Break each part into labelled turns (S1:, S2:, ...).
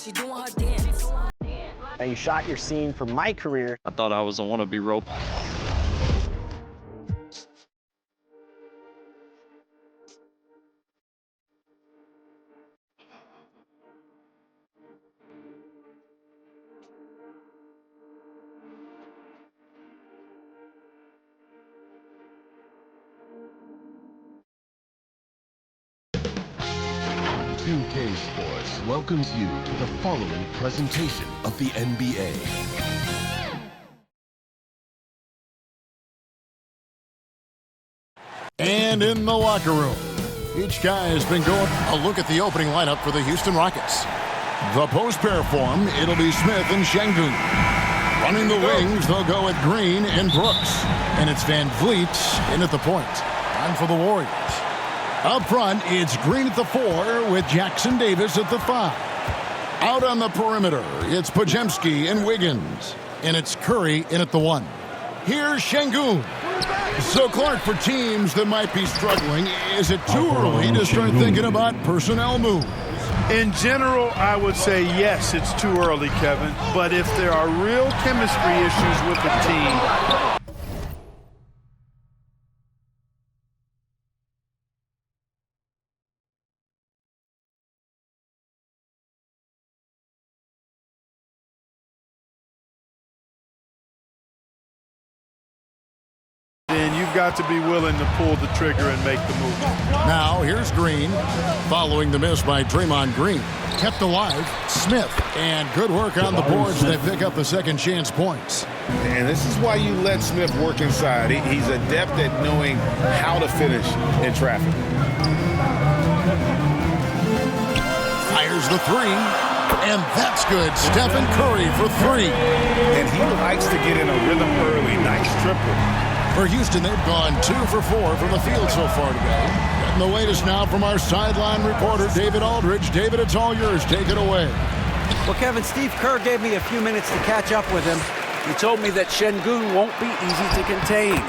S1: she doing her dance.
S2: Now you shot your scene for my career.
S3: I thought I was a wannabe rope.
S4: UK Sports welcomes you to the following presentation of the NBA.
S5: And in the locker room, each guy has been going. A look at the opening lineup for the Houston Rockets. The post pair form, it'll be Smith and Şengün. Running the wings, they'll go with Green and Brooks. And it's Van Vliet in at the point. Time for the Warriors. Up front, it's Green at the 4 with Jackson Davis at the 5. Out on the perimeter, it's Podziemski and Wiggins. And it's Curry in at the 1. Here's Şengün. So, Clark, for teams that might be struggling, is it too early to start thinking about personnel moves?
S6: In general, I would say yes, it's too early, Kevin. But if there are real chemistry issues with the team, then you've got to be willing to pull the trigger and make the move.
S5: Now, here's Green. Following the miss by Draymond Green. Kept alive, Smith. And good work on the boards. They pick up the second chance points.
S7: And this is why you let Smith work inside. He's adept at knowing how to finish in traffic.
S5: Fires the 3. And that's good. Stephen Curry for 3.
S7: And he likes to get in a rhythm early. Nice triple.
S5: For Houston, they've gone 2 for 4 from the field so far today. And the latest now from our sideline reporter, David Aldridge. David, it's all yours. Take it away.
S8: Well, Kevin, Steve Kerr gave me a few minutes to catch up with him. He told me that Şengün won't be easy to contain.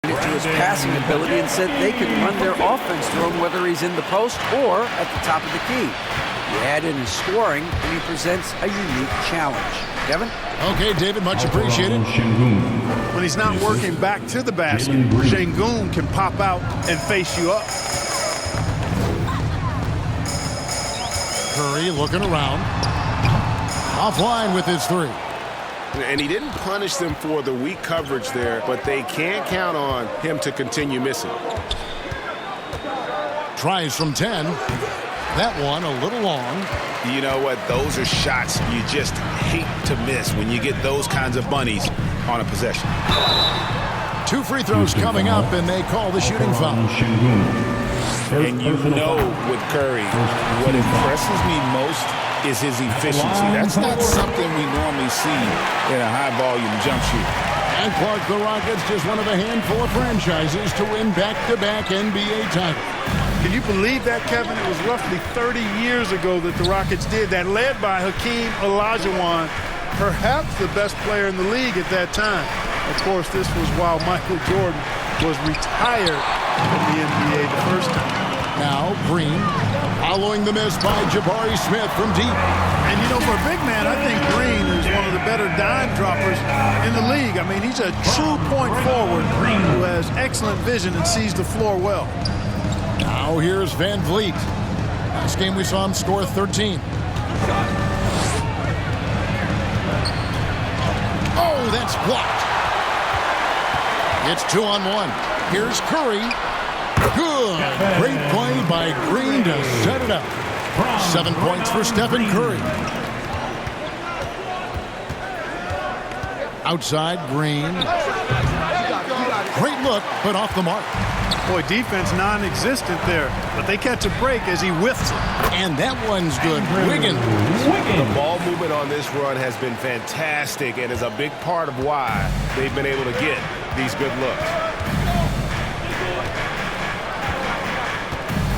S8: To his passing ability and said they could run their offense through him whether he's in the post or at the top of the key. You add in his scoring, and he presents a unique challenge. Kevin?
S5: Okay, David, much appreciated.
S6: When he's not working back to the basket, Şengün can pop out and face you up.
S5: Curry looking around. Offline with his 3.
S7: And he didn't punish them for the weak coverage there, but they can't count on him to continue missing.
S5: Tries from 10. That one a little long.
S7: You know what? Those are shots you just hate to miss when you get those kinds of bunnies on a possession.
S5: 2 free throws coming up, and they call the shooting foul.
S7: And you know with Curry, what impresses me most is his efficiency. That's not something we normally see in a high-volume jump shoot.
S5: And Clark, the Rockets, just one of a handful of franchises to win back-to-back NBA titles.
S6: Can you believe that, Kevin? It was roughly 30 years ago that the Rockets did that, led by Hakeem Olajuwon, perhaps the best player in the league at that time. Of course, this was while Michael Jordan was retired from the NBA the first time.
S5: Now, Green, following the miss by Jabari Smith from deep.
S6: And, you know, for a big man, I think Green is one of the better dime droppers in the league. I mean, he's a true point forward who has excellent vision and sees the floor well.
S5: Now, here's Van Vliet. Last game we saw him score 13. Oh, that's blocked. It's 2-on-1. Here's Curry. Good. by Green to set it up. 7 points for Stephen Curry. Outside, Green. Great look, but off the mark.
S6: Boy, defense non-existent there, but they catch a break as he whiffs it.
S5: And that one's good. Wiggins.
S1: The ball movement on this run has been fantastic and is a big part of why they've been able to get these good looks.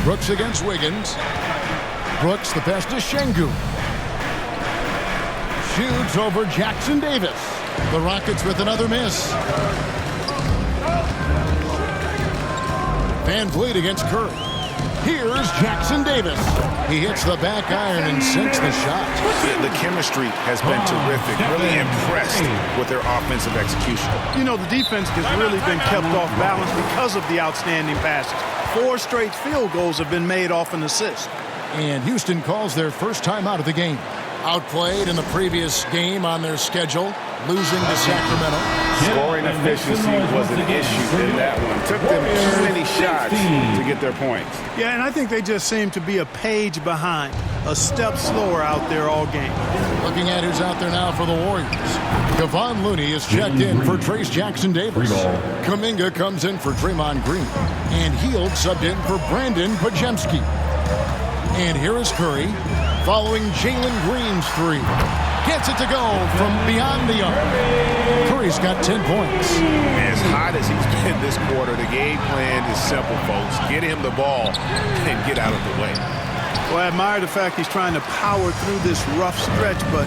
S5: Brooks against Wiggins. Brooks, the pass to Şengün. Shoots over Jackson Davis. The Rockets with another miss. Van Vliet against Curry. Here's Jackson Davis. He hits the back iron and sinks the shot.
S7: The chemistry has been terrific. Really impressed with their offensive execution.
S6: You know, the defense has really been kept off balance because of the outstanding passes. 4 straight field goals have been made off an assist.
S5: And Houston calls their first time out of the game. Outplayed in the previous game on their schedule, losing to Sacramento.
S7: Scoring efficiency was an issue in that one. Took them too many shots to get their points.
S6: Yeah, and I think they just seem to be a page behind, a step slower out there all game.
S5: Looking at who's out there now for the Warriors. Kevon Looney is checked in for Trace Jackson Davis. Kuminga comes in for Draymond Green. And Hield subbed in for Brandon Podziemski. And here is Curry following Jalen Green's 3. Gets it to go from beyond the arc. Curry's got 10 points.
S7: As hot as he's been this quarter, the game plan is simple, folks. Get him the ball and get out of the way.
S6: Well, I admire the fact he's trying to power through this rough stretch, but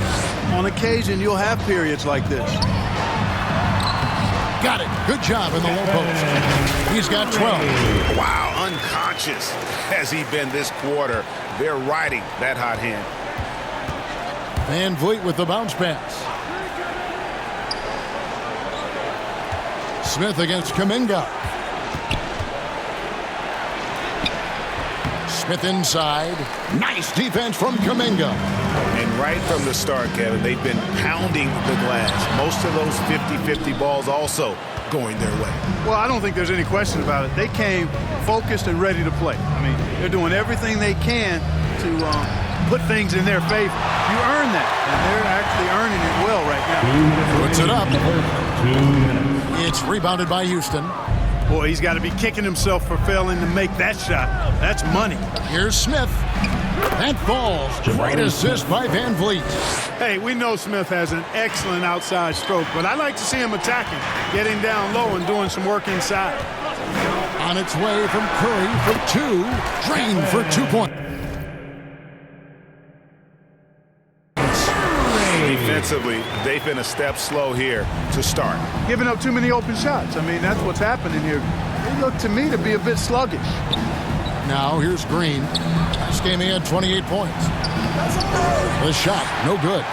S6: on occasion you'll have periods like this.
S5: Got it. Good job in the low post. He's got 12.
S7: Wow, unconscious has he been this quarter. They're riding that hot hand.
S5: Van Vliet with the bounce pass. Smith against Kuminga. Smith inside. Nice defense from Kuminga.
S7: And right from the start, Kevin, they've been pounding the glass. Most of those 50-50 balls also going their way.
S6: Well, I don't think there's any question about it. They came focused and ready to play. I mean, they're doing everything they can to put things in their favor. You earn that, and they're actually earning it well right now.
S5: Puts it up. It's rebounded by Houston.
S6: Boy, he's got to be kicking himself for failing to make that shot. That's money.
S5: Here's Smith. That falls. Great assist by Van Vliet.
S6: Hey, we know Smith has an excellent outside stroke, but I like to see him attacking, getting down low and doing some work inside.
S5: On its way from Curry for 2. Drained for 2 points.
S7: Defensively, they've been a step slow here to start.
S6: Giving up too many open shots. I mean, that's what's happening here. They look to me to be a bit sluggish.
S5: Now here's Green. This game he had 28 points. The shot, no good.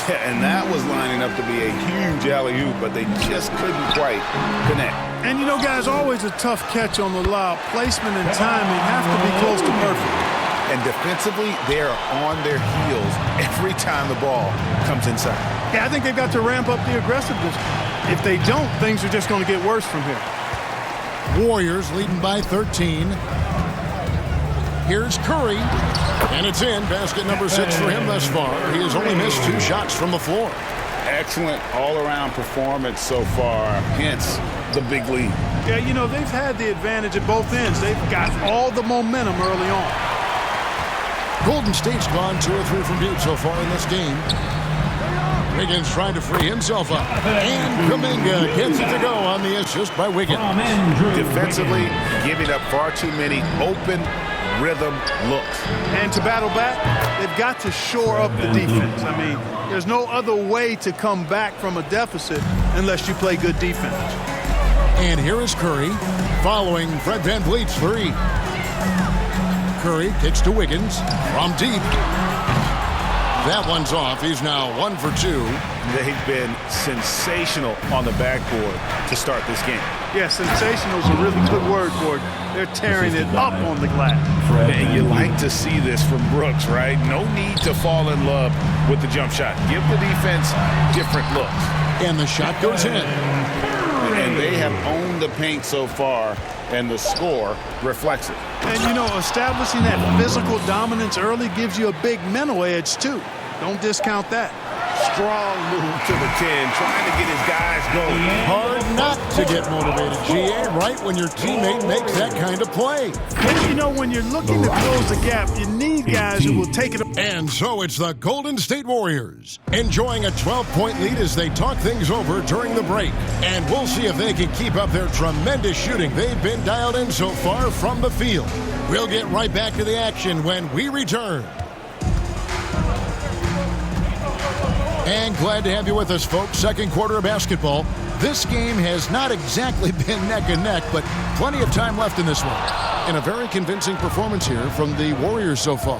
S7: Yeah, and that was lining up to be a huge alley-oop, but they just couldn't quite connect.
S6: And you know, guys, always a tough catch on the lob. Placement and timing have to be close to perfect.
S7: And defensively, they are on their heels every time the ball comes inside.
S6: Yeah, I think they've got to ramp up the aggressiveness. If they don't, things are just going to get worse from here.
S5: Warriors leading by 13. Here's Curry, and it's in. Basket number 6 for him thus far. He has only missed 2 shots from the floor.
S7: Excellent all-around performance so far, hence the big lead.
S6: Yeah, you know, they've had the advantage at both ends. They've got all the momentum early on.
S5: Golden State's gone 2 or 3 from deep so far in this game. Wiggins trying to free himself up. And Kuminga gets it to go on the assist by Wiggins.
S7: Defensively, giving up far too many open rhythm looks.
S6: And to battle back, they've got to shore up the defense. I mean, there's no other way to come back from a deficit unless you play good defense.
S5: And here is Curry following Fred VanVleet's 3. Curry kicks to Wiggins from deep. That one's off. He's now 1 for 2.
S7: They've been sensational on the backboard to start this game.
S6: Yeah, sensational is a really good word for it. They're tearing it up on the glass.
S7: And you like to see this from Brooks, right? No need to fall in love with the jump shot. Give the defense different looks.
S5: And the shot goes in.
S7: And they have owned the paint so far and the score reflects it.
S6: And, you know, establishing that physical dominance early gives you a big mental edge, too. Don't discount that.
S1: Strong move to the 10, trying to get his guys going.
S5: Hard not to get motivated, GA, right when your teammate makes that kind of play.
S6: And, you know, when you're looking to close the gap, you need guys who will take it.
S5: And so it's the Golden State Warriors enjoying a 12-point lead as they talk things over during the break. And we'll see if they can keep up their tremendous shooting they've been dialed in so far from the field. We'll get right back to the action when we return. And glad to have you with us, folks. Second quarter of basketball. This game has not exactly been neck and neck, but plenty of time left in this one. And a very convincing performance here from the Warriors so far.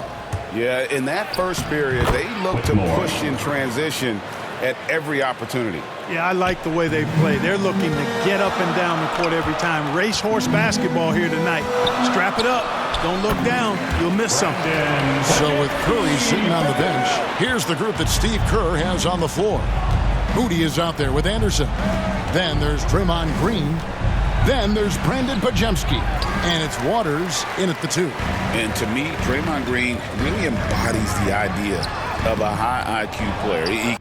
S7: Yeah, in that first period, they looked to push in transition at every opportunity.
S6: Yeah, I like the way they play. They're looking to get up and down the court every time. Racehorse basketball here tonight. Strap it up. Don't look down. You'll miss something.
S5: So with Curry sitting on the bench, here's the group that Steve Kerr has on the floor. Moody is out there with Anderson. Then there's Draymond Green. Then there's Brandon Podziemski. And it's Waters in at the 2.
S7: And to me, Draymond Green really embodies the idea of a high IQ player.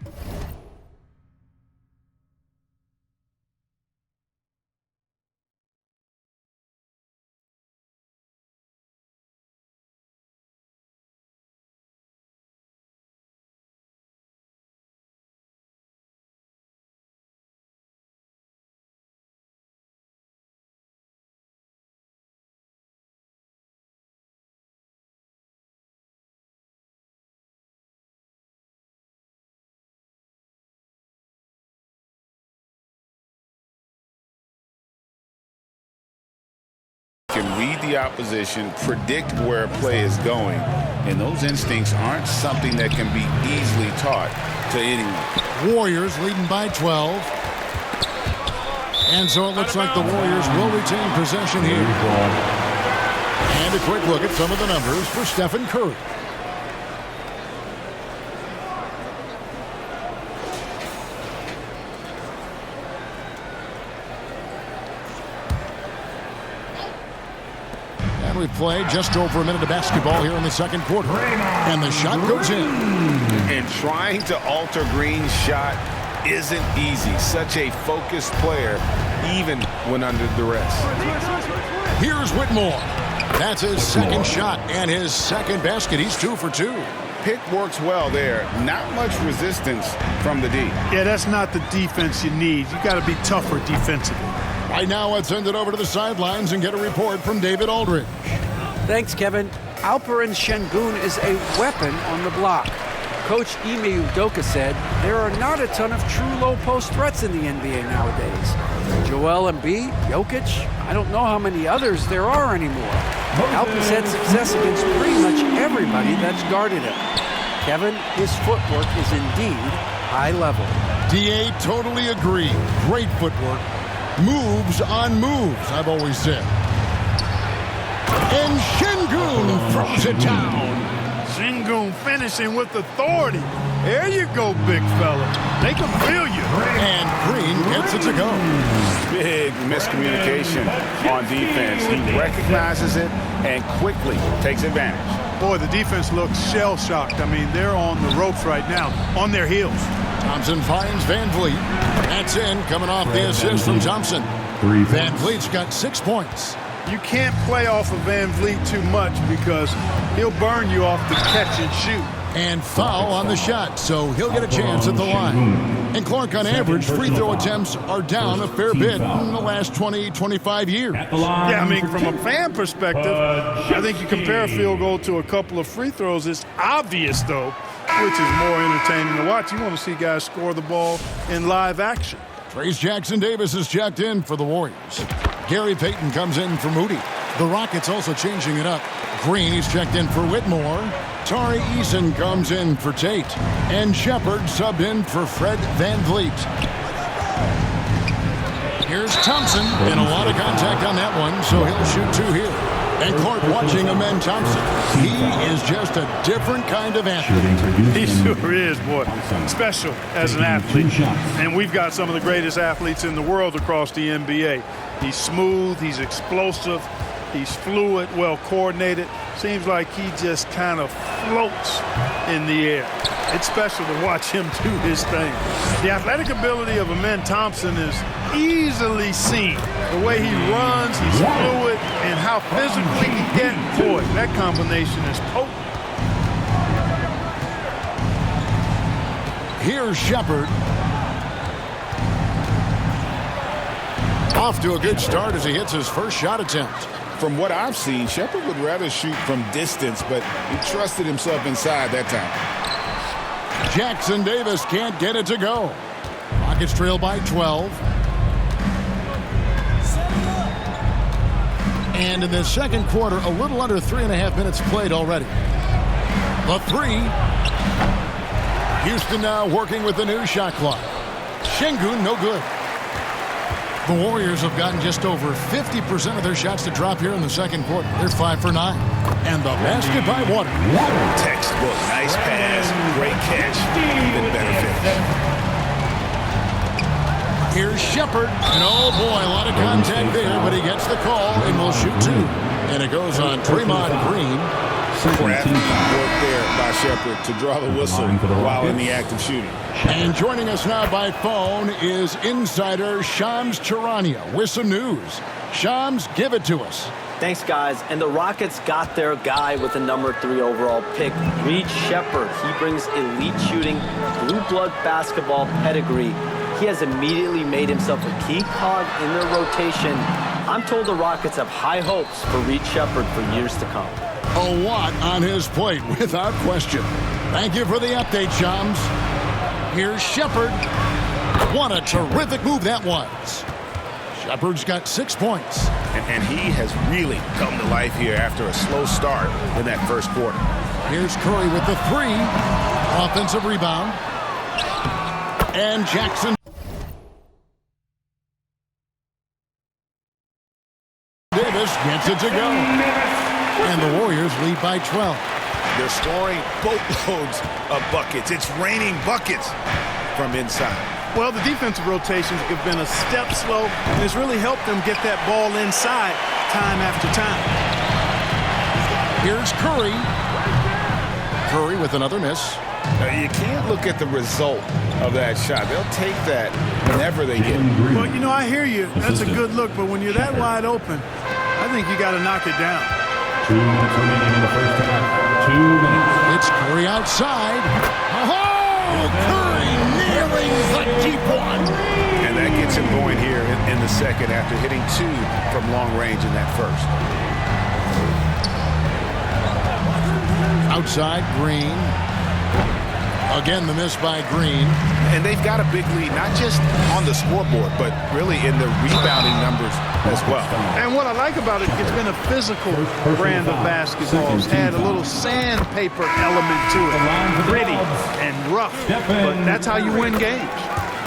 S7: Can read the opposition, predict where a play is going, and those instincts aren't something that can be easily taught to anyone.
S5: Warriors leading by 12. And so it looks like the Warriors will retain possession here. And a quick look at some of the numbers for Stephen Curry. We've played just over a minute of basketball here in the second quarter. And the shot goes in.
S1: And trying to alter Green's shot isn't easy. Such a focused player, even when under duress.
S5: Here's Whitmore. That's his second shot and his second basket. He's 2 for 2.
S7: Pick works well there. Not much resistance from the D.
S6: Yeah, that's not the defense you need. You got to be tougher defensively.
S5: Right now, let's send it over to the sidelines and get a report from David Aldridge.
S8: Thanks, Kevin. Alperen Şengün is a weapon on the block. Coach Ime Udoka said there are not a ton of true low-post threats in the NBA nowadays. Joel Embiid, Jokic, I don't know how many others there are anymore. Alp's had success against pretty much everybody that's guarded him. Kevin, his footwork is indeed high level.
S5: DA, totally agree. Great footwork. Moves on moves, I've always said. And Şengün throws it down.
S6: Şengün finishing with authority. There you go, big fella. They can feel you.
S5: And Green gets it to go.
S7: Big miscommunication on defense. He recognizes it and quickly takes advantage.
S6: Boy, the defense looks shell-shocked. I mean, they're on the ropes right now, on their heels.
S5: Thompson finds Van Vliet. That's in, coming off the assist from Thompson. Van Vliet's got 6 points.
S6: You can't play off of Van Vliet too much because he'll burn you off the catch and shoot.
S5: And foul on the shot, so he'll get a chance at the line. And Clark, on average, free throw attempts are down a fair bit in the last 20, 25 years.
S6: Yeah, I mean, from a fan perspective, I think you compare a field goal to a couple of free throws. It's obvious, though, which is more entertaining to watch. You want to see guys score the ball in live action.
S5: Trace Jackson Davis is checked in for the Warriors. Gary Payton comes in for Moody. The Rockets also changing it up. Green, he's checked in for Whitmore. Tari Eason comes in for Tate. And Shepard subbed in for Fred Van Vliet. Here's Thompson. And a lot of contact on that one, so he'll shoot 2 here. And Clark watching Amen Thompson. He is just a different kind of athlete.
S6: He sure is, boy. Special as an athlete. And we've got some of the greatest athletes in the world across the NBA. He's smooth, he's explosive, he's fluid, well coordinated. Seems like he just kind of floats in the air. It's special to watch him do his thing. The athletic ability of Amen Thompson is easily seen. The way he runs, he's fluid, and how physically he gets. Boy, that combination is potent.
S5: Here's Shepard. Off to a good start as he hits his first shot attempt.
S7: From what I've seen, Shepard would rather shoot from distance, but he trusted himself inside that time.
S5: Jackson Davis can't get it to go. Rockets trail by 12. And in the second quarter, a little under 3.5 minutes played already. The three. Houston now working with the new shot clock. Şengün, no good. The Warriors have gotten just over 50% of their shots to drop here in the second quarter. They're 5 for 9. And the basket by Warner.
S7: Textbook, nice pass, great catch, even better finish.
S5: Here's Shepard. And oh boy, a lot of contact there, but he gets the call and will shoot 2. And it goes on Draymond Green.
S7: Crafty work there by Shepard to draw the whistle while in the act of shooting.
S5: And joining us now by phone is insider Shams Charania with some news. Shams, give it to us.
S3: Thanks, guys. And the Rockets got their guy with the number 3 overall pick, Reed Shepard. He brings elite shooting, blue blood basketball pedigree. He has immediately made himself a key cog in their rotation. I'm told the Rockets have high hopes for Reed Shepard for years to come.
S5: A lot on his plate, without question. Thank you for the update, Shams. Here's Shepard. What a terrific move that was. Shepard's got 6 points.
S7: And he has really come to life here after a slow start in that first quarter.
S5: Here's Curry with the 3. Offensive rebound. And Jackson Davis gets it to go. And the Warriors lead by 12.
S7: They're scoring boatloads of buckets. It's raining buckets from inside.
S6: Well, the defensive rotations have been a step slow, and it's really helped them get that ball inside time after time.
S5: Here's Curry. Curry with another miss.
S7: You can't look at the result of that shot. They'll take that whenever they get it.
S6: Well, you know, I hear you. That's a good look, but when you're that wide open, I think you got to knock it down.
S9: 2 minutes remaining in the first half. 2 minutes.
S5: It's Curry outside. Oh, Curry nailing the deep one.
S7: And that gets him going here in the second after hitting 2 from long range in that first.
S5: Outside, Green. Again, the miss by Green.
S7: And they've got a big lead, not just on the scoreboard, but really in the rebounding numbers as well.
S6: And what I like about it, it's been a physical brand of basketball. It's had a little sandpaper element to it. Gritty and rough, but that's how you win games.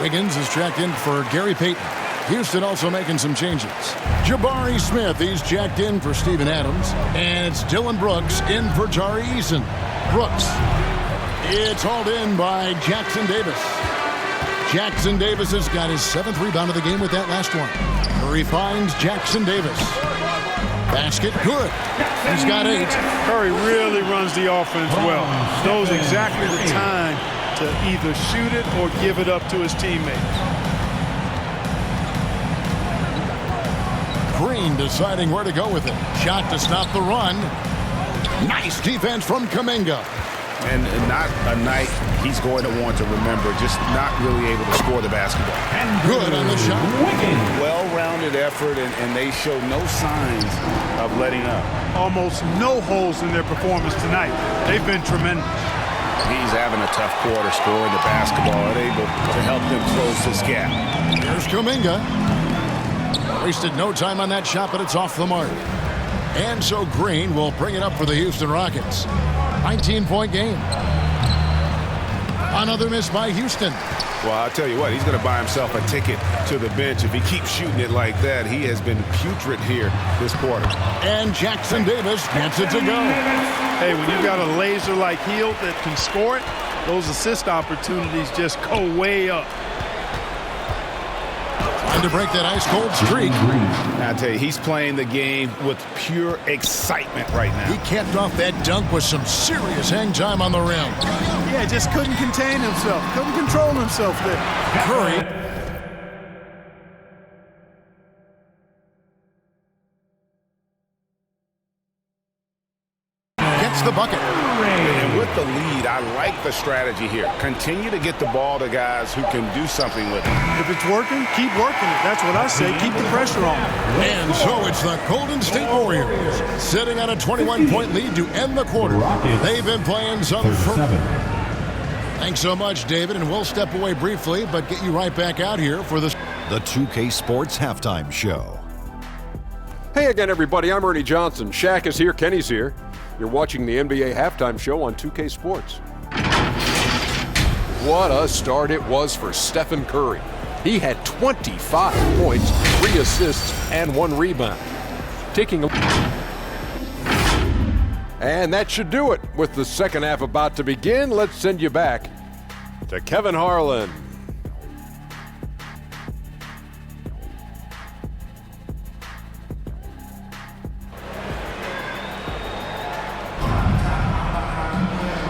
S5: Wiggins is checked in for Gary Payton. Houston also making some changes. Jabari Smith, he's checked in for Steven Adams. And it's Dylan Brooks in for Tari Eason. Brooks. It's hauled in by Jackson Davis. Jackson Davis has got his 7th rebound of the game with that last one. Curry finds Jackson Davis. Basket good. He's got 8.
S6: Curry really runs the offense well. Knows exactly the time to either shoot it or give it up to his teammates.
S5: Green deciding where to go with it. Shot to stop the run. Nice defense from Kuminga.
S7: And not a night he's going to want to remember, just not really able to score the basketball.
S5: And good on the shot.
S7: Well-rounded effort, and they show no signs of letting up.
S6: Almost no holes in their performance tonight. They've been tremendous.
S7: He's having a tough quarter scoring the basketball and able to help them close this gap.
S5: Here's Kuminga. Wasted no time on that shot, but it's off the mark. And so Green will bring it up for the Houston Rockets. 19-point game. Another miss by Houston.
S7: Well, I'll tell you what, he's going to buy himself a ticket to the bench. If he keeps shooting it like that, he has been putrid here this quarter.
S5: And Jackson Davis gets it to go.
S6: Hey, when you've got a laser-like heel that can score it, those assist opportunities just go way up.
S5: And to break that ice-cold streak,
S1: I tell you, he's playing the game with pure excitement right now.
S5: he capped off that dunk with some serious hang time on the rim.
S6: Yeah, just couldn't contain himself. Couldn't control himself there.
S5: Curry gets the bucket.
S1: And with the lead, I like the strategy here. Continue to get the ball to guys who can do something with it.
S6: If it's working, keep working it. That's what I say. Keep the pressure on.
S5: And so it's the Golden State Warriors sitting on a 21-point lead to end the quarter. They've been playing some... Thanks so much, David, and we'll step away briefly, but get you right back out here for the
S10: 2K Sports Halftime Show.
S11: Hey again, everybody. I'm Ernie Johnson. Shaq is here. Kenny's here. You're watching the NBA Halftime Show on 2K Sports. What a start it was for Stephen Curry. He had 25 points, 3 assists, and 1 rebound. And that should do it. With the second half about to begin, let's send you back to Kevin Harlan.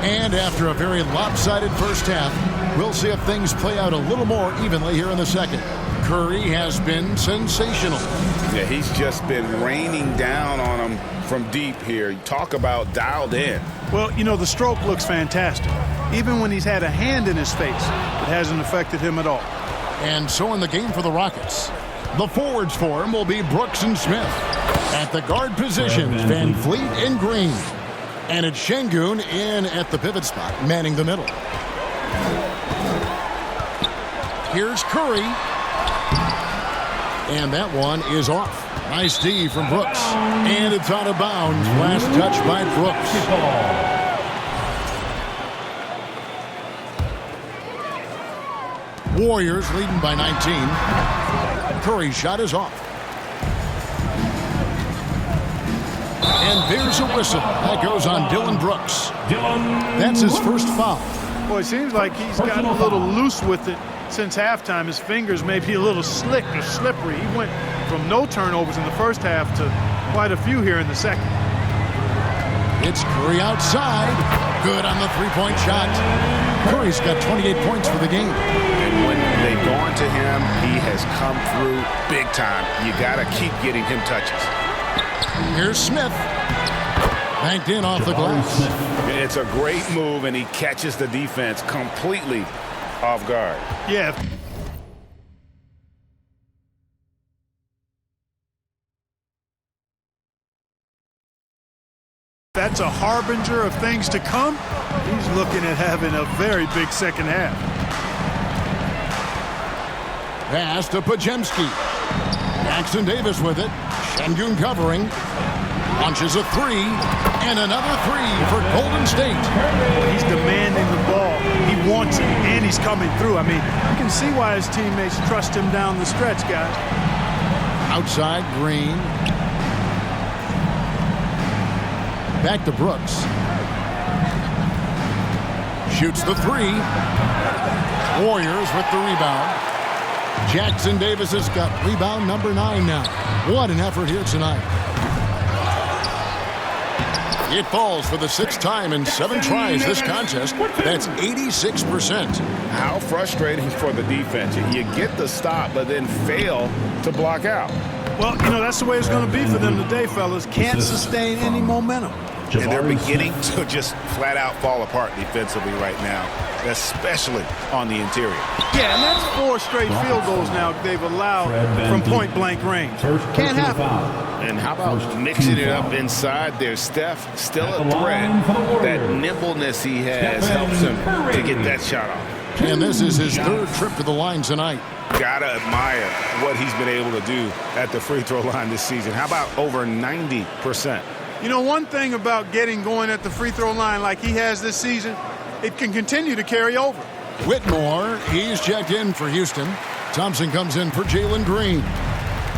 S5: And after a very lopsided first half, we'll see if things play out a little more evenly here in the second. Curry has been sensational.
S1: Yeah, he's just been raining down on him from deep here. Talk about dialed in.
S6: Well, you know, the stroke looks fantastic. Even when he's had a hand in his face, it hasn't affected him at all.
S5: And so in the game for the Rockets, the forwards for him will be Brooks and Smith. At the guard positions, Van Fleet and Green. And it's Şengün in at the pivot spot, manning the middle. Here's Curry. And that one is off. Nice D from Brooks. And it's out of bounds. Last touch by Brooks. Warriors leading by 19. Curry's shot is off. And there's a whistle. That goes on Dylan Brooks. That's his first foul.
S6: Boy, it seems like he's gotten a little loose with it since halftime. His fingers may be a little slick or slippery. He went from no turnovers in the first half to quite a few here in the second.
S5: It's Curry outside. Good on the three-point shot. Curry's got 28 points for the game.
S1: And when they've gone to him, he has come through big time. You got to keep getting him touches.
S5: Here's Smith. Banked in off the glass.
S1: It's a great move, and he catches the defense completely off guard.
S6: Yeah. That's a harbinger of things to come. He's looking at having a very big second half.
S5: Pass to Podziemski. Jackson Davis with it. Şengün covering. Launches a three. And another three for Golden State.
S6: He's demanding the ball. He wants it, and he's coming through. I mean, you can see why his teammates trust him down the stretch, guys.
S5: Outside, Green. Back to Brooks. Shoots the three. Warriors with the rebound. Jackson Davis has got rebound number 9 now. What an effort here tonight. It falls for the 6th time in 7 tries this contest. That's 86%.
S1: How frustrating for the defense. You get the stop, but then fail to block out.
S6: Well, you know, that's the way it's going to be for them today, fellas. Can't sustain any momentum.
S1: And they're beginning to just flat out fall apart defensively right now, especially on the interior.
S6: Yeah, and that's 4 straight field goals now they've allowed from point-blank range. Can't happen.
S1: And how about mixing it up inside there? Steph, still a threat. That nimbleness he has helps him to get that shot off.
S5: And this is his 3rd trip to the line tonight.
S1: Gotta admire what he's been able to do at the free throw line this season. How about over 90%?
S6: You know, one thing about getting going at the free throw line like he has this season, it can continue to carry over.
S5: Whitmore, he's checked in for Houston. Thompson comes in for Jalen Green.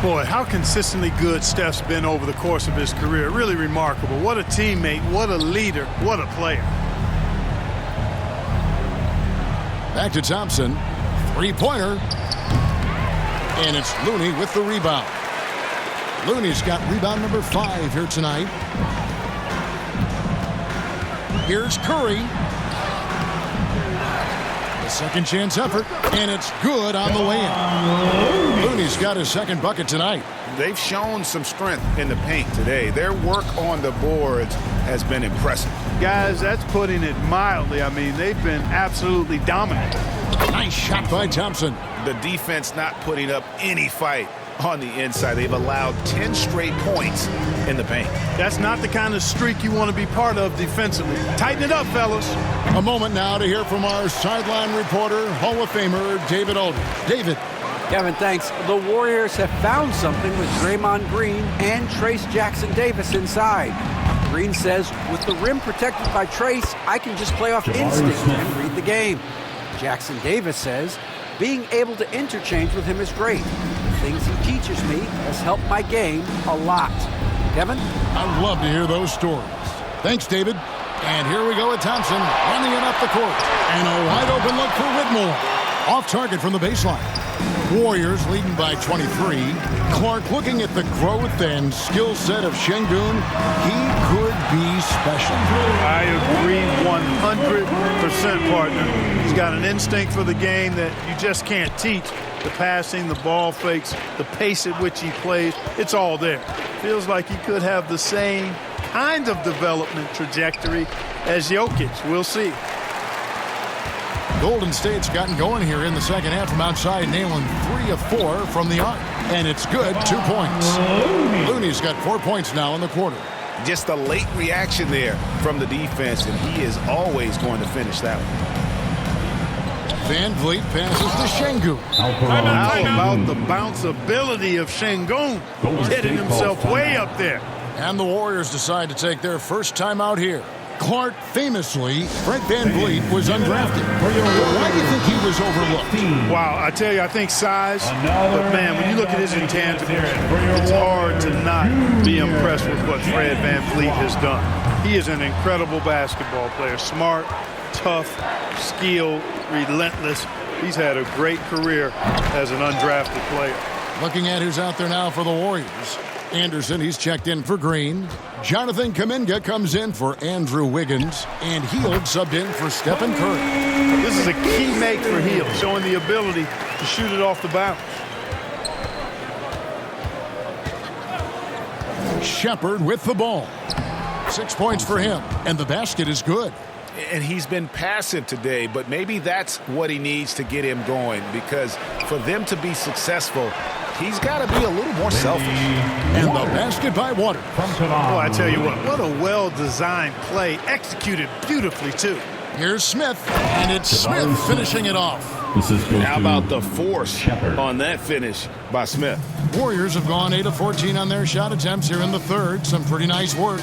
S6: Boy, how consistently good Steph's been over the course of his career. Really remarkable. What a teammate, what a leader, what a player.
S5: Back to Thompson. 3-pointer. And it's Looney with the rebound. Looney's got rebound number 5 here tonight. Here's Curry. The second chance effort, and it's good on the way in. Looney's got his second bucket tonight.
S1: They've shown some strength in the paint today. Their work on the boards has been impressive.
S6: Guys, that's putting it mildly. I mean, they've been absolutely dominant.
S5: Nice shot by Thompson.
S1: The defense not putting up any fight on the inside. They've allowed 10 straight points in the paint.
S6: That's not the kind of streak you want to be part of defensively. Tighten it up, fellas.
S5: A moment now to hear from our sideline reporter, Hall of Famer David Aldridge. David.
S8: Kevin, thanks. The Warriors have found something with Draymond Green and Trayce Jackson-Davis inside. Green says, with the rim protected by Trayce, I can just play off instinct and read the game. Jackson-Davis says, being able to interchange with him is great. The things he teaches me has helped my game a lot. Kevin?
S5: I'd love to hear those stories. Thanks, David. And here we go with Thompson running it up the court. And a wide open look for Whitmore. Off target from the baseline. Warriors leading by 23. Clark looking at the growth and skill set of Şengün. He could be special.
S6: I agree 100%, partner. He's got an instinct for the game that you just can't teach. The passing, the ball fakes, the pace at which he plays, it's all there. Feels like he could have the same kind of development trajectory as Jokic. We'll see.
S5: Golden State's gotten going here in the second half from outside, nailing 3 of 4 from the arc. And it's good, 2 points. Looney's got 4 points now in the quarter.
S1: Just a late reaction there from the defense, and he is always going to finish that one.
S5: Van Vliet passes to Şengün.
S6: How about the bounceability of Şengün? Getting himself way up there.
S5: And the Warriors decide to take their first time out here. Clark famously, Fred Van Vliet was undrafted. Why do you think he was overlooked?
S6: Wow, I tell you, I think size. But man, when you look at his intangibles, it's hard to not be impressed with what Fred Van Vliet has done. He is an incredible basketball player. Smart, tough, skilled, relentless. He's had a great career as an undrafted player.
S5: Looking at who's out there now for the Warriors. Anderson, he's checked in for Green. Jonathan Kuminga comes in for Andrew Wiggins. And Hield subbed in for Stephen Curry.
S6: This is a key make for Hield, showing the ability to shoot it off the bounce.
S5: Shepard with the ball. 6 points for him. And the basket is good.
S1: And he's been passive today, but maybe that's what he needs to get him going, because for them to be successful, he's got to be a little more selfish.
S5: And the basket by Water.
S6: Oh, I tell you what a well-designed play, executed beautifully, too.
S5: Here's Smith, and it's Smith finishing it off.
S1: How about the force on that finish by Smith?
S5: Warriors have gone 8 of 14 on their shot attempts here in the third. Some pretty nice work.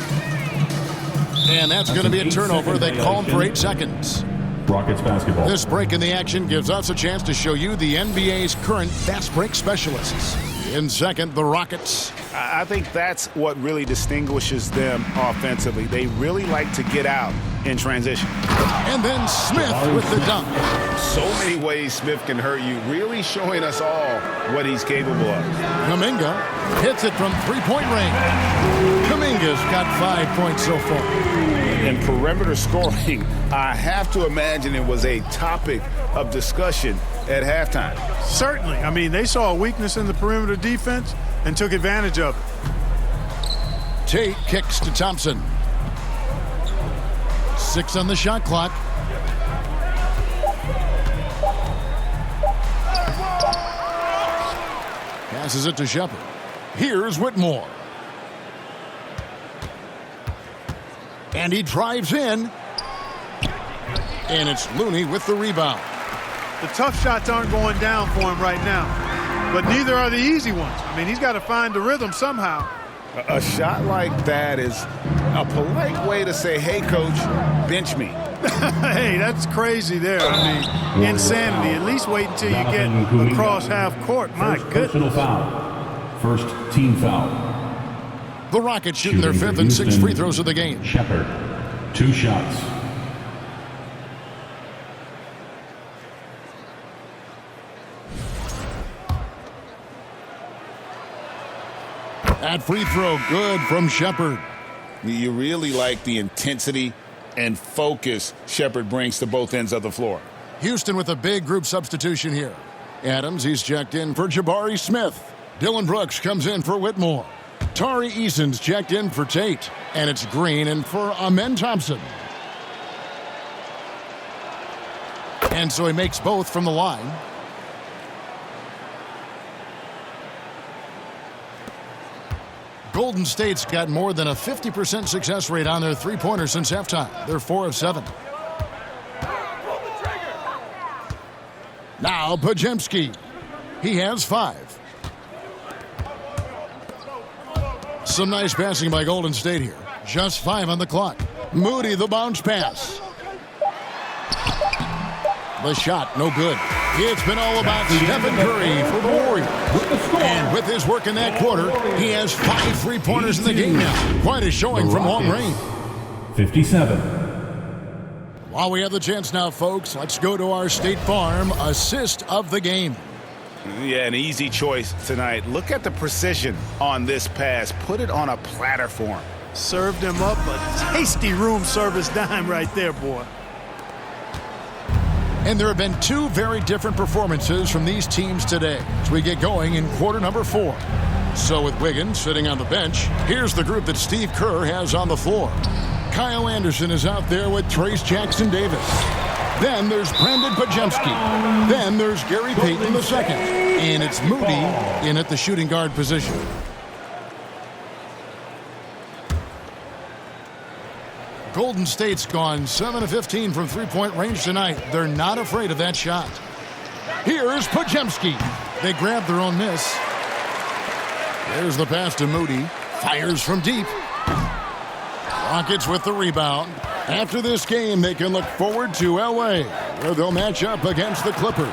S5: And that's going to be a turnover. They call him for 8 seconds.
S9: Rockets basketball.
S5: This break in the action gives us a chance to show you the NBA's current fast break specialists. In second, the Rockets.
S1: I think that's what really distinguishes them offensively. They really like to get out in transition.
S5: And then Smith with the dunk.
S1: So many ways Smith can hurt you, really showing us all what he's capable of.
S5: Kuminga hits it from three-point range. Kuminga's got 5 points so far.
S1: And perimeter scoring, I have to imagine it was a topic of discussion at halftime.
S6: Certainly. I mean, they saw a weakness in the perimeter defense and took advantage of it.
S5: Tate kicks to Thompson. 6 on the shot clock. Passes it to Shepard. Here's Whitmore. And he drives in. And it's Looney with the rebound.
S6: The tough shots aren't going down for him right now, but neither are the easy ones. I mean, he's got to find the rhythm somehow.
S1: A shot like that is a polite way to say, hey, coach, bench me.
S6: Hey, that's crazy there. I mean, insanity. At least wait until you get across half court. My goodness.
S9: Foul. First team foul.
S5: The Rockets shooting their 5th and 6th free throws of the game.
S9: Shepard, 2 shots.
S5: That free throw, good from Shepard.
S7: You really like the intensity and focus Shepard brings to both ends of the floor.
S5: Houston with a big group substitution here. Adams, he's checked in for Jabari Smith. Dylan Brooks comes in for Whitmore. Tari Eason's checked in for Tate. And it's Green in for Amen Thompson. And so he makes both from the line. Golden State's got more than a 50% success rate on their three-pointers since halftime. They're 4 of 7. Now Podziemski. He has 5. Some nice passing by Golden State here. Just 5 on the clock. Moody, the bounce pass. The shot, no good. It's been all about Stephen Curry for the Warriors. And with his work in that quarter, he has 5 three-pointers in the game now. Quite a showing from long range.
S9: 57.
S5: While we have the chance now, folks, let's go to our State Farm assist of the game.
S1: Yeah, an easy choice tonight. Look at the precision on this pass. Put it on a platter for him.
S6: Served him up a tasty room service dime right there, boy.
S5: And there have been 2 very different performances from these teams today as we get going in quarter number 4. So with Wiggins sitting on the bench, here's the group that Steve Kerr has on the floor. Kyle Anderson is out there with Trace Jackson Davis. Then there's Brandon Podziemski. Then there's Gary Payton II. And it's Moody in at the shooting guard position. Golden State's gone 7 of 15 from three-point range tonight. They're not afraid of that shot. Here is Podziemski. They grab their own miss. There's the pass to Moody. Fires from deep. Rockets with the rebound. After this game, they can look forward to L.A., where they'll match up against the Clippers.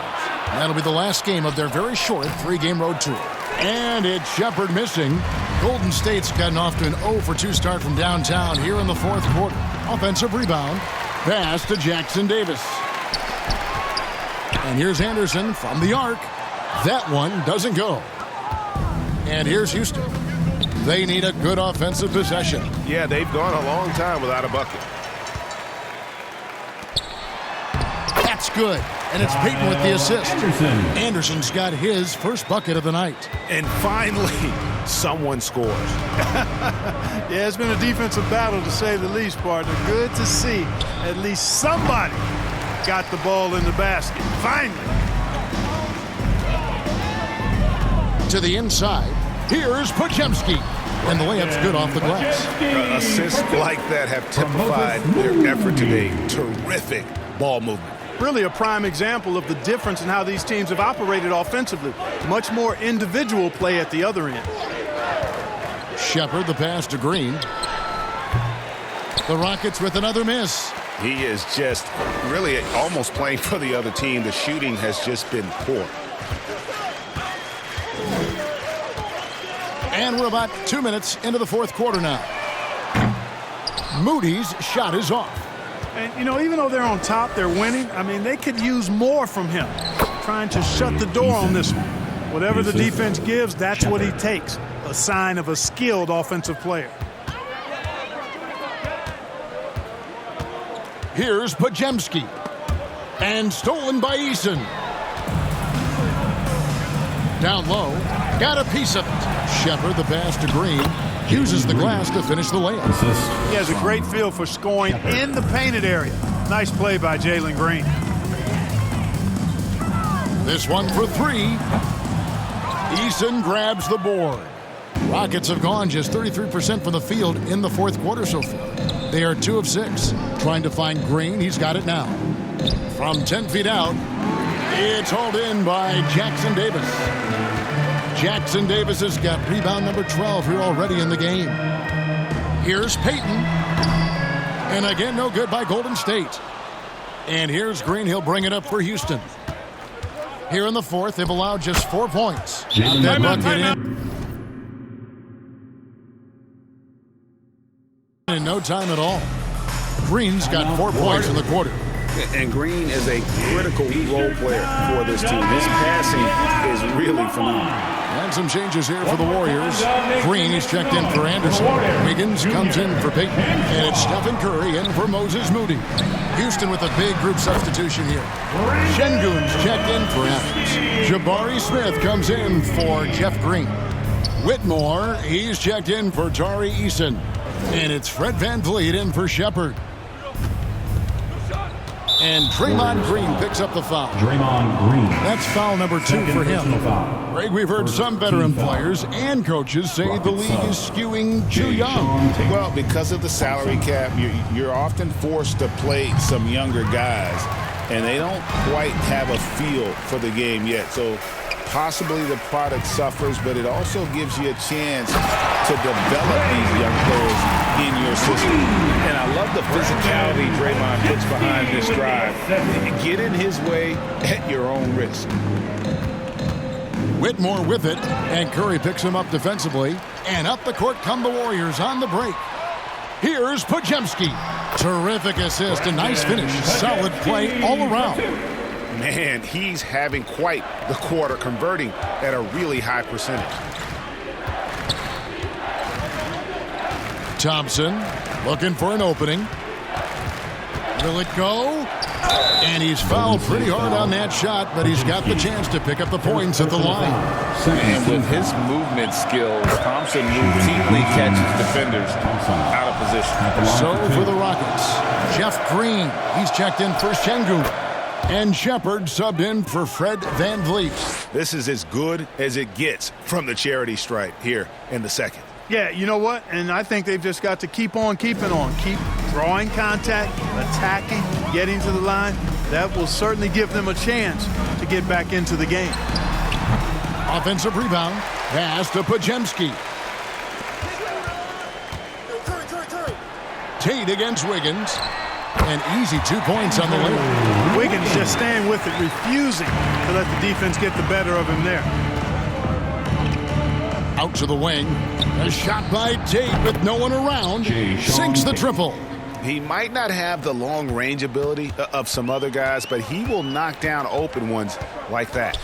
S5: That'll be the last game of their very short 3-game road tour. And it's Shepard missing. Golden State's gotten off to an 0-for-2 start from downtown here in the fourth quarter. Offensive rebound. Pass to Jackson Davis. And here's Anderson from the arc. That one doesn't go. And here's Houston. They need a good offensive possession.
S1: Yeah, they've gone a long time without a bucket.
S5: That's good. And it's Payton with the assist. Anderson's got his first bucket of the night.
S1: And finally, someone scores.
S6: Yeah, it's been a defensive battle to say the least, partner. Good to see at least somebody got the ball in the basket. Finally.
S5: To the inside. Here's Podziemski. And the layup's good off the glass.
S1: Assists like that have typified their effort today. Terrific ball movement.
S6: Really a prime example of the difference in how these teams have operated offensively. Much more individual play at the other end.
S5: Shepard, the pass to Green. The Rockets with another miss.
S1: He is just really almost playing for the other team. The shooting has just been poor.
S5: And we're about 2 minutes into the fourth quarter now. Moody's shot is off.
S6: And, you know, even though they're on top, they're winning. I mean, they could use more from him. Trying to shut the door on this one. Whatever the defense gives, that's what he takes. A sign of a skilled offensive player.
S5: Here's Podziemski. And stolen by Eason. Down low. Got a piece of it. Shepard, the pass to Green. Uses the glass to finish the layup.
S6: He has a great feel for scoring in the painted area. Nice play by Jalen Green.
S5: This one for 3. Eason grabs the board. Rockets have gone just 33% from the field in the fourth quarter so far. They are 2 of 6. Trying to find Green. He's got it now. From 10 feet out, it's hauled in by Jackson Davis. Jackson Davis has got rebound number 12 here already in the game. Here's Payton. And again, no good by Golden State. And here's Green. He'll bring it up for Houston. Here in the fourth, they've allowed just 4 points. Got that bucket in no time at all. Green's got 4 points in the quarter.
S7: And Green is a critical role player for this team. His passing is really phenomenal.
S5: And some changes here for the Warriors. Green is checked in for Anderson. Wiggins comes in for Payton. And it's Stephen Curry in for Moses Moody. Houston with a big group substitution here. Şengün's checked in for Adams. Jabari Smith comes in for Jeff Green. Whitmore, he's checked in for Tari Eason. And it's Fred VanVleet in for Shepherd. And Draymond Green picks up the foul.
S9: Draymond Green.
S5: That's foul number 2 for him. Greg, we've heard some veteran players and coaches say the league is skewing too young.
S7: Well, because of the salary cap, you're often forced to play some younger guys, and they don't quite have a feel for the game yet. So possibly the product suffers, but it also gives you a chance to develop these young players in your system. And I love the physicality Draymond puts behind this drive. Get in his way at your own risk.
S5: Whitmore with it, and Curry picks him up defensively. And up the court come the Warriors on the break. Here's Podziemski. Terrific assist, a nice finish. Solid play all around.
S1: Man, he's having quite the quarter, converting at a really high percentage.
S5: Thompson looking for an opening. Will it go? And he's fouled pretty hard on that shot, but he's got the chance to pick up the points at the line.
S7: And with his movement skills, Thompson routinely catches defenders out of position.
S5: So for the Rockets, Jeff Green, he's checked in for Şengün. And Shepherd subbed in for Fred VanVleet.
S1: This is as good as it gets from the charity stripe here in the second.
S6: Yeah, you know what? And I think they've just got to keep on keeping on. Keep drawing contact, attacking, getting to the line. That will certainly give them a chance to get back into the game.
S5: Offensive rebound. Pass to Podziemski. Tate against Wiggins. And easy 2 points on the layup.
S6: Wiggins just staying with it, refusing to let the defense get the better of him there.
S5: Out to the wing. A shot by Tate with no one around. Sinks the triple.
S1: He might not have the long range ability of some other guys, but he will knock down open ones like that.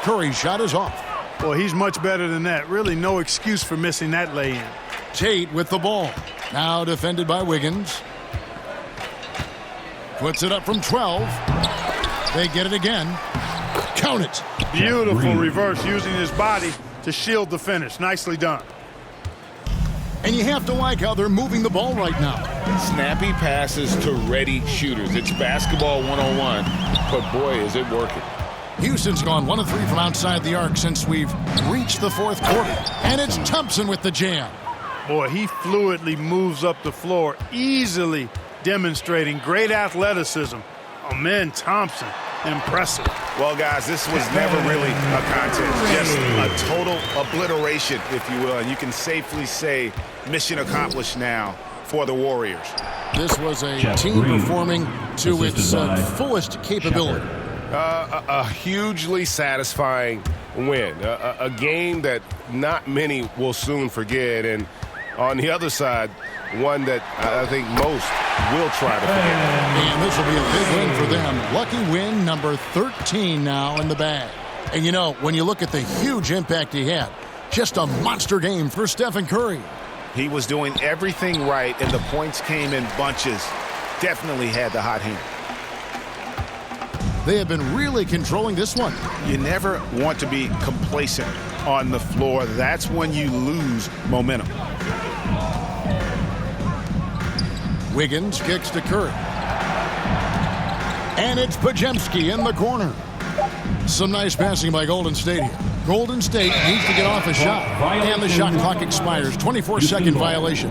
S5: Curry's shot is off.
S6: Well, he's much better than that. Really no excuse for missing that lay-in.
S5: Tate with the ball. Now defended by Wiggins. Puts it up from 12. They get it again. Count it.
S6: Beautiful reverse using his body to shield the finish. Nicely done.
S5: And you have to like how they're moving the ball right now.
S7: Snappy passes to ready shooters. It's basketball 101, but boy, is it working.
S5: Houston's gone 1 of 3 from outside the arc since we've reached the fourth quarter. And it's Thompson with the jam.
S6: Boy, he fluidly moves up the floor, easily demonstrating great athleticism. Oh, man, Thompson, impressive.
S1: Well, guys, this was never really a contest. Just a total obliteration, if you will. And you can safely say mission accomplished now for the Warriors.
S5: This was a team performing to its fullest capability.
S12: A hugely satisfying win. A game that not many will soon forget. And on the other side, one that I think most will try to forget.
S5: And this will be a big win for them. Lucky win number 13 now in the bag. And you know, when you look at the huge impact he had, just a monster game for Stephen Curry.
S1: He was doing everything right, and the points came in bunches. Definitely had the hot hand.
S5: They have been really controlling this one.
S1: You never want to be complacent on the floor. That's when you lose momentum.
S5: Wiggins kicks to Curry. And it's Podziemski in the corner. Some nice passing by Golden State here. Golden State needs to get off a shot. And the shot clock expires. 24-second violation.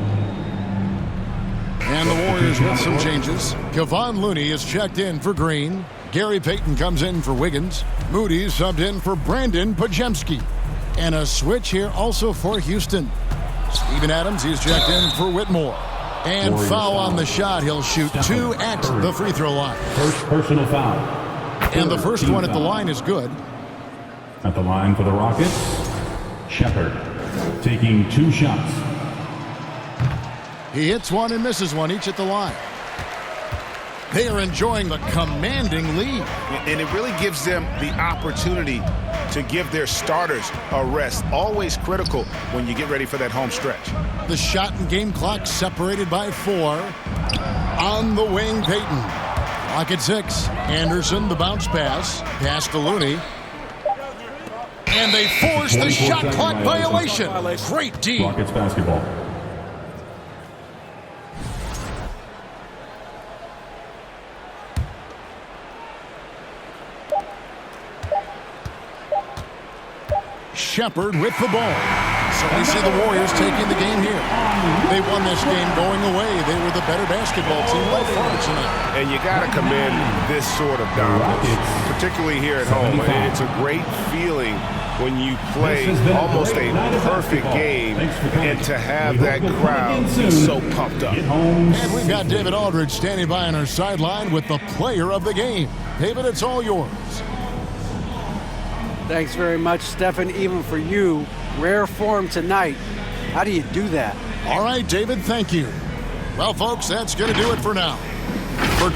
S5: And the Warriors with some changes. Kevon Looney is checked in for Green. Gary Payton comes in for Wiggins. Moody subbed in for Brandon Podziemski. And a switch here also for Houston. Steven Adams, he's checked in for Whitmore. And Warriors foul on the shot. He'll shoot 2 at the free throw line.
S9: First personal foul.
S5: And the first one at the line is good.
S9: At the line for the Rockets, Shepherd taking 2 shots.
S5: He hits one and misses one, each at the line. They are enjoying the commanding lead.
S1: And it really gives them the opportunity to give their starters a rest. Always critical when you get ready for that home stretch.
S5: The shot and game clock separated by 4. On the wing, Payton. Clock at 6. Anderson, the bounce pass. Pass to Looney. And they force the shot clock violation. Great D.
S9: Rockets basketball.
S5: Shepherd with the ball. So we see the Warriors taking the game here. They won this game going away. They were the better basketball team by far tonight.
S12: And you got to commend this sort of dominance, particularly here at home. It's a great feeling when you play almost a perfect game and to have that crowd be so pumped up.
S5: And we've got David Aldridge standing by on our sideline with the player of the game. David, it's all yours.
S8: Thanks very much, Stephen. Even for you, rare form tonight. How do you do that?
S5: All right, David, thank you. Well, folks, that's going to do it for now. For